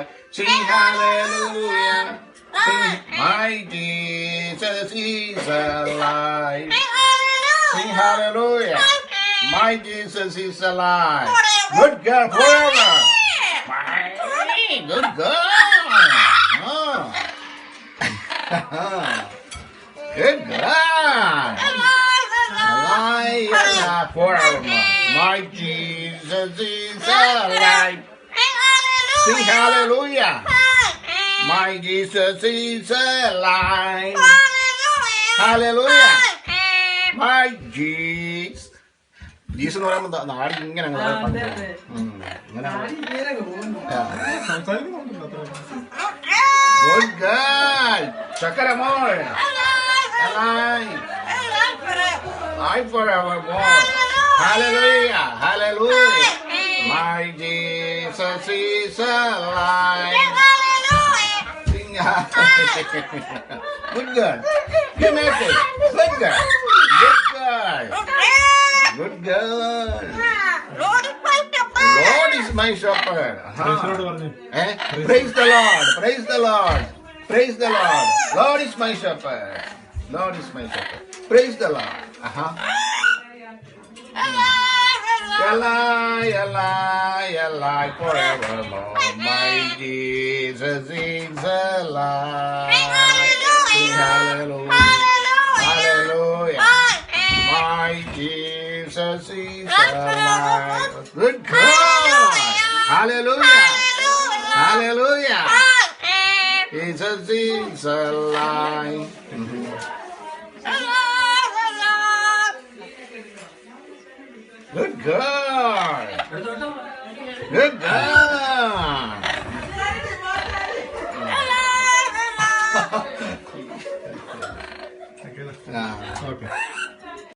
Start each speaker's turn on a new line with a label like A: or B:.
A: alive. Sing hallelujah. Sing, my Jesus is alive. Sing hallelujah. My Jesus is alive. Good girl forever. Good girl. Oh. Good girl. Alive forever. My Jesus is alive. Sing hallelujah. My Jesus is alive. Hallelujah. My Jesus. Jesus എന്ന് പറയുമ്പോൾ നാടി ഇങ്ങനെ good girl ചക്കര മോൾ I forevermore. Hallelujah, hallelujah. My Jesus is alive. Sing hallelujah. Good girl. You make it. Good girl. Good girl. Good girl. Lord is my shepherd. Praise the Lord. Praise the Lord. Praise the Lord. Lord is my shepherd. Lord is my shepherd. Praise the Lord. Alive forevermore. My Jesus is alive. Hallelujah. Hallelujah. My Jesus is alive. Good God. Hallelujah. Hallelujah. Jesus is alive. Good girl. Good girl. Okay.